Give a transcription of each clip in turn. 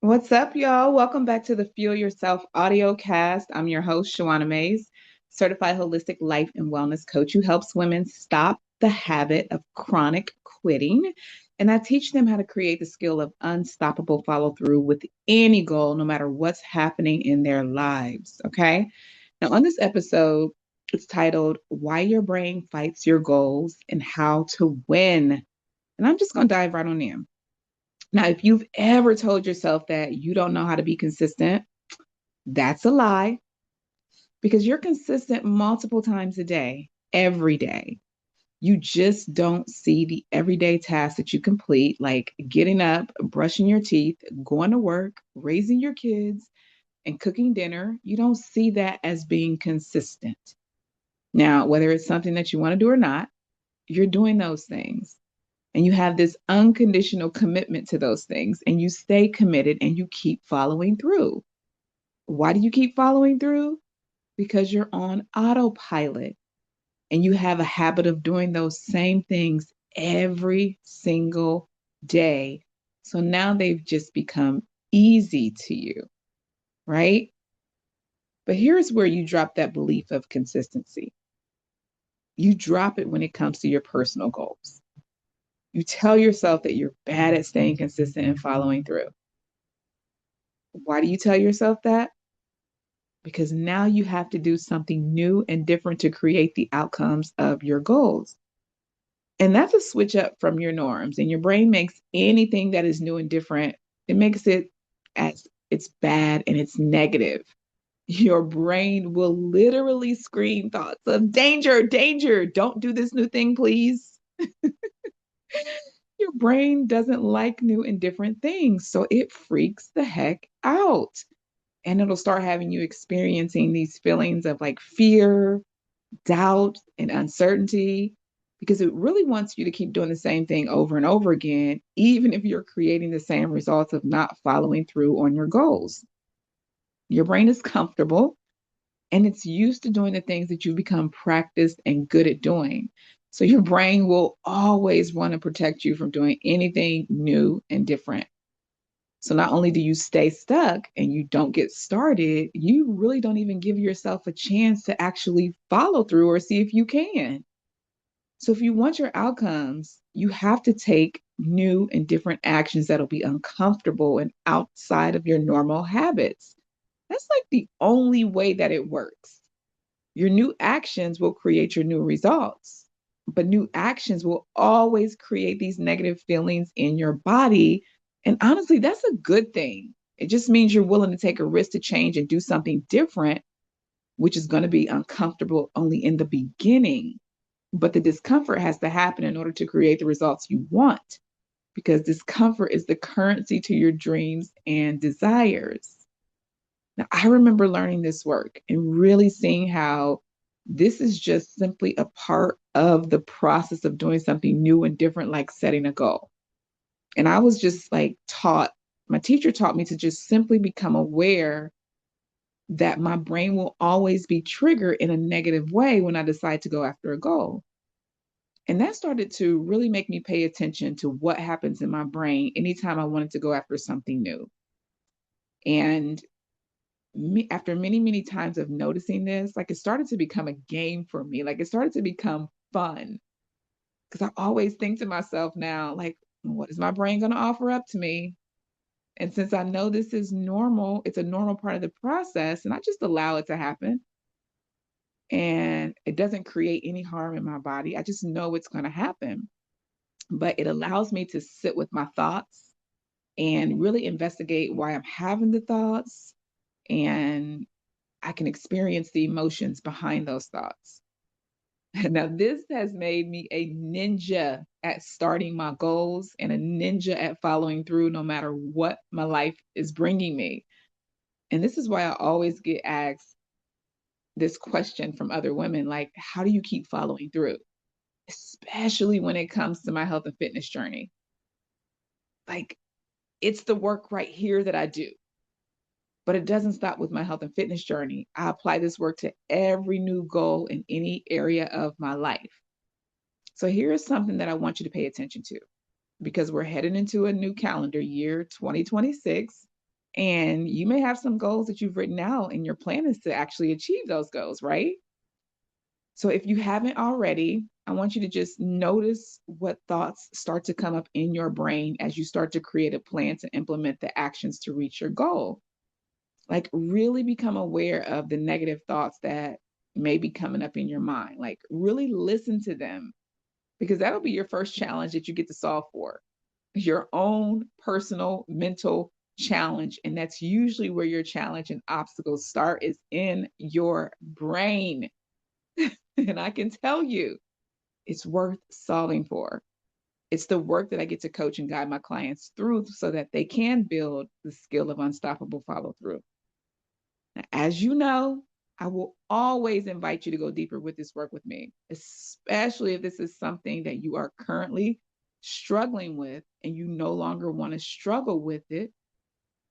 What's up, y'all? Welcome back to the Fuel Yourself audio cast. I'm your host, Shawana Mays, certified holistic life and wellness coach who helps women stop the habit of chronic quitting. And I teach them how to create the skill of unstoppable follow through with any goal, no matter what's happening in their lives. Okay. Now, on this episode, it's titled Why Your Brain Fights Your Goals and How to Win. And I'm just going to dive right on in. Now, if you've ever told yourself that you don't know how to be consistent, that's a lie because you're consistent multiple times a day, every day. You just don't see the everyday tasks that you complete, like getting up, brushing your teeth, going to work, raising your kids, and cooking dinner. You don't see that as being consistent. Now, whether it's something that you want to do or not, you're doing those things. And you have this unconditional commitment to those things, and you stay committed and you keep following through. Why do you keep following through? Because you're on autopilot and you have a habit of doing those same things every single day. So now they've just become easy to you, right? But here's where you drop that belief of consistency. You drop it when it comes to your personal goals. You tell yourself that you're bad at staying consistent and following through. Why do you tell yourself that? Because now you have to do something new and different to create the outcomes of your goals. And that's a switch up from your norms. And your brain makes anything that is new and different, it makes it as it's bad and it's negative. Your brain will literally scream thoughts of danger, danger, don't do this new thing, please. Your brain doesn't like new and different things. So it freaks the heck out. And it'll start having you experiencing these feelings of like fear, doubt, and uncertainty because it really wants you to keep doing the same thing over and over again, even if you're creating the same results of not following through on your goals. Your brain is comfortable and it's used to doing the things that you become practiced and good at doing. So your brain will always want to protect you from doing anything new and different. So not only do you stay stuck and you don't get started, you really don't even give yourself a chance to actually follow through or see if you can. So if you want your outcomes, you have to take new and different actions that'll be uncomfortable and outside of your normal habits. That's like the only way that it works. Your new actions will create your new results, but new actions will always create these negative feelings in your body. And honestly, that's a good thing. It just means you're willing to take a risk to change and do something different, which is going to be uncomfortable only in the beginning. But the discomfort has to happen in order to create the results you want, because discomfort is the currency to your dreams and desires. Now, I remember learning this work and really seeing how this is just simply a part of the process of doing something new and different, like setting a goal. And I was just like taught, my teacher taught me to just simply become aware that my brain will always be triggered in a negative way when I decide to go after a goal. And that started to really make me pay attention to what happens in my brain anytime I wanted to go after something new. And after many, many times of noticing this, like it started to become a game for me. Like it started to become fun because I always think to myself now, like, what is my brain going to offer up to me? And since I know this is normal, it's a normal part of the process, and I just allow it to happen. And it doesn't create any harm in my body. I just know it's going to happen. But it allows me to sit with my thoughts and really investigate why I'm having the thoughts, and I can experience the emotions behind those thoughts. Now, this has made me a ninja at starting my goals and a ninja at following through no matter what my life is bringing me. And this is why I always get asked this question from other women like, how do you keep following through? Especially when it comes to my health and fitness journey. Like, it's the work right here that I do. But it doesn't stop with my health and fitness journey. I apply this work to every new goal in any area of my life. So here's something that I want you to pay attention to because we're heading into a new calendar year, 2026. And you may have some goals that you've written out, and your plan is to actually achieve those goals, right? So if you haven't already, I want you to just notice what thoughts start to come up in your brain as you start to create a plan to implement the actions to reach your goal. Like, really become aware of the negative thoughts that may be coming up in your mind. Like, really listen to them, because that'll be your first challenge that you get to solve for your own personal mental challenge. And that's usually where your challenge and obstacles start, is in your brain. And I can tell you, it's worth solving for. It's the work that I get to coach and guide my clients through so that they can build the skill of unstoppable follow through. As you know, I will always invite you to go deeper with this work with me, especially if this is something that you are currently struggling with and you no longer want to struggle with it.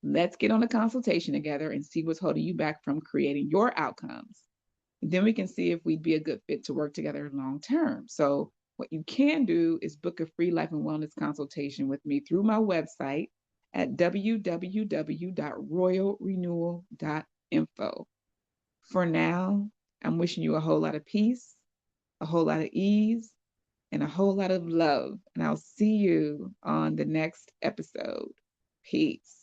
Let's get on a consultation together and see what's holding you back from creating your outcomes. And then we can see if we'd be a good fit to work together long term. So, what you can do is book a free life and wellness consultation with me through my website at www.royalrenewal.info. For now, I'm wishing you a whole lot of peace, a whole lot of ease, and a whole lot of love. And I'll see you on the next episode. Peace.